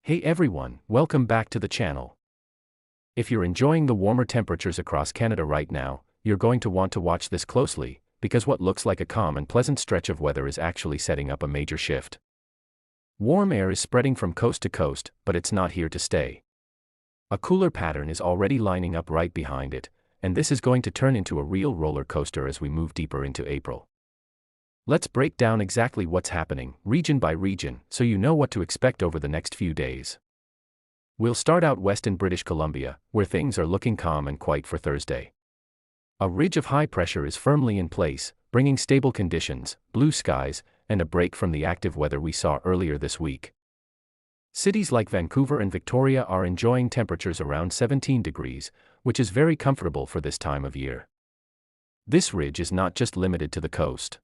Hey everyone, welcome back to the channel. If you're enjoying the warmer temperatures across Canada right now, you're going to want to watch this closely, because what looks like a calm and pleasant stretch of weather is actually setting up a major shift. Warm air is spreading from coast to coast, but it's not here to stay. A cooler pattern is already lining up right behind it, and this is going to turn into a real roller coaster as we move deeper into April. Let's break down exactly what's happening, region by region, so you know what to expect over the next few days. We'll start out west in British Columbia, where things are looking calm and quiet for Thursday. A ridge of high pressure is firmly in place, bringing stable conditions, blue skies, and a break from the active weather we saw earlier this week. Cities like Vancouver and Victoria are enjoying temperatures around 17 degrees, which is very comfortable for this time of year. This ridge is not just limited to the coast.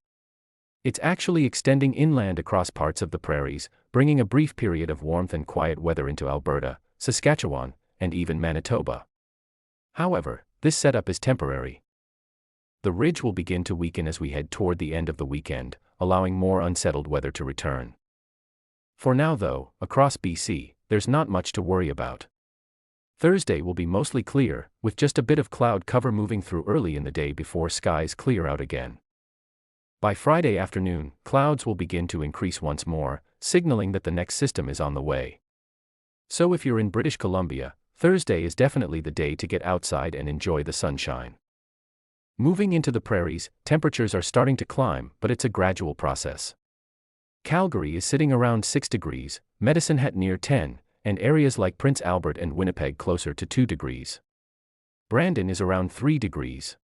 It's actually extending inland across parts of the prairies, bringing a brief period of warmth and quiet weather into Alberta, Saskatchewan, and even Manitoba. However, this setup is temporary. The ridge will begin to weaken as we head toward the end of the weekend, allowing more unsettled weather to return. For now though, across BC, there's not much to worry about. Thursday will be mostly clear, with just a bit of cloud cover moving through early in the day before skies clear out again. By Friday afternoon, clouds will begin to increase once more, signaling that the next system is on the way. So if you're in British Columbia, Thursday is definitely the day to get outside and enjoy the sunshine. Moving into the prairies, temperatures are starting to climb, but it's a gradual process. Calgary is sitting around 6 degrees, Medicine Hat near 10, and areas like Prince Albert and Winnipeg closer to 2 degrees. Brandon is around 3 degrees.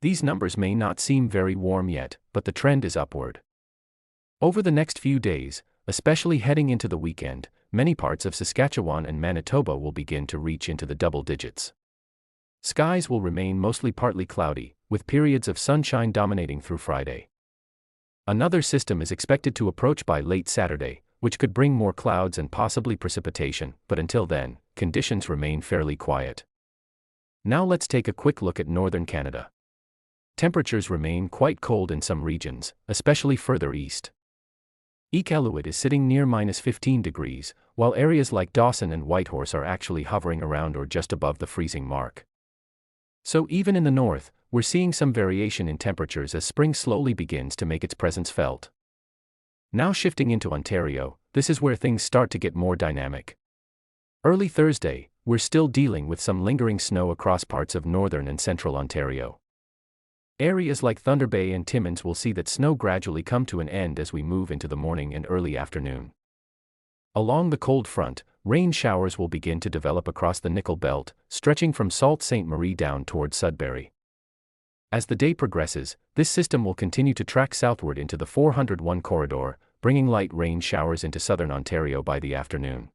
These numbers may not seem very warm yet, but the trend is upward. Over the next few days, especially heading into the weekend, many parts of Saskatchewan and Manitoba will begin to reach into the double digits. Skies will remain mostly partly cloudy, with periods of sunshine dominating through Friday. Another system is expected to approach by late Saturday, which could bring more clouds and possibly precipitation, but until then, conditions remain fairly quiet. Now let's take a quick look at northern Canada. Temperatures remain quite cold in some regions, especially further east. Iqaluit is sitting near -15 degrees, while areas like Dawson and Whitehorse are actually hovering around or just above the freezing mark. So even in the north, we're seeing some variation in temperatures as spring slowly begins to make its presence felt. Now shifting into Ontario, this is where things start to get more dynamic. Early Thursday, we're still dealing with some lingering snow across parts of northern and central Ontario. Areas like Thunder Bay and Timmins will see that snow gradually come to an end as we move into the morning and early afternoon. Along the cold front, rain showers will begin to develop across the Nickel Belt, stretching from Sault Ste. Marie down toward Sudbury. As the day progresses, this system will continue to track southward into the 401 corridor, bringing light rain showers into southern Ontario by the afternoon.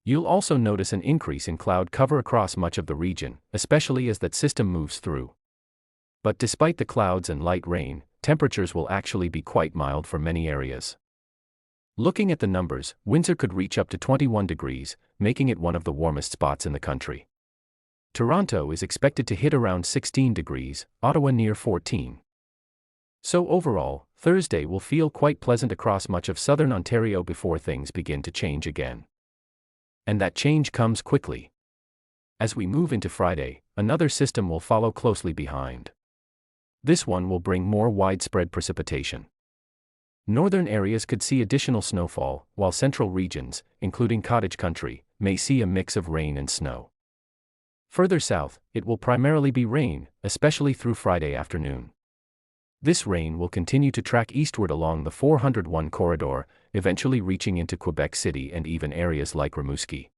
You'll also notice an increase in cloud cover across much of the region, especially as that system moves through. But despite the clouds and light rain, temperatures will actually be quite mild for many areas. Looking at the numbers, Windsor could reach up to 21 degrees, making it one of the warmest spots in the country. Toronto is expected to hit around 16 degrees, Ottawa near 14. So overall, Thursday will feel quite pleasant across much of southern Ontario before things begin to change again. And that change comes quickly. As we move into Friday, another system will follow closely behind. This one will bring more widespread precipitation. Northern areas could see additional snowfall, while central regions, including cottage country, may see a mix of rain and snow. Further south, it will primarily be rain, especially through Friday afternoon. This rain will continue to track eastward along the 401 corridor, eventually reaching into Quebec City and even areas like Rimouski.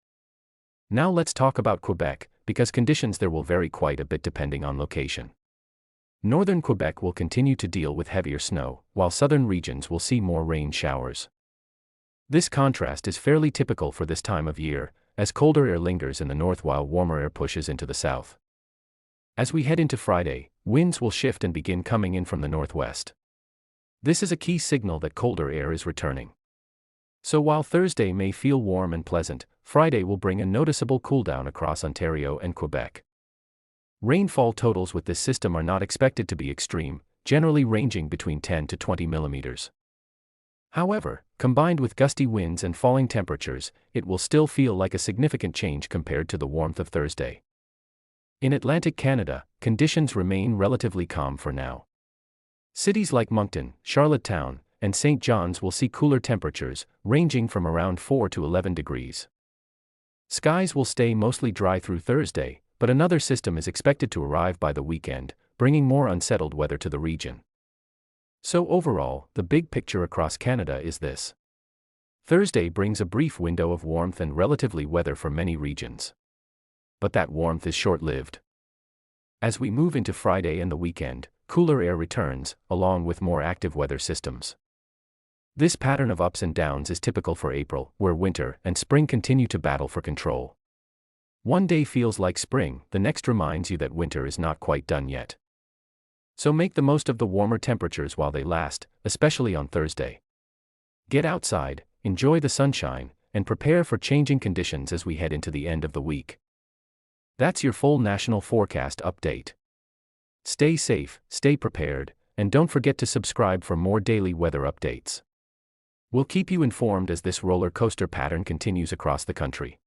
Now let's talk about Quebec, because conditions there will vary quite a bit depending on location. Northern Quebec will continue to deal with heavier snow, while southern regions will see more rain showers. This contrast is fairly typical for this time of year, as colder air lingers in the north while warmer air pushes into the south. As we head into Friday, winds will shift and begin coming in from the northwest. This is a key signal that colder air is returning. So while Thursday may feel warm and pleasant, Friday will bring a noticeable cooldown across Ontario and Quebec. Rainfall totals with this system are not expected to be extreme, generally ranging between 10 to 20 millimeters. However, combined with gusty winds and falling temperatures, it will still feel like a significant change compared to the warmth of Thursday. In Atlantic Canada, conditions remain relatively calm for now. Cities like Moncton, Charlottetown, and St. John's will see cooler temperatures, ranging from around 4 to 11 degrees. Skies will stay mostly dry through Thursday, but another system is expected to arrive by the weekend, bringing more unsettled weather to the region. So overall, the big picture across Canada is this. Thursday brings a brief window of warmth and relatively weather for many regions. But that warmth is short-lived. As we move into Friday and the weekend, cooler air returns, along with more active weather systems. This pattern of ups and downs is typical for April, where winter and spring continue to battle for control. One day feels like spring, the next reminds you that winter is not quite done yet. So make the most of the warmer temperatures while they last, especially on Thursday. Get outside, enjoy the sunshine, and prepare for changing conditions as we head into the end of the week. That's your full national forecast update. Stay safe, stay prepared, and don't forget to subscribe for more daily weather updates. We'll keep you informed as this roller coaster pattern continues across the country.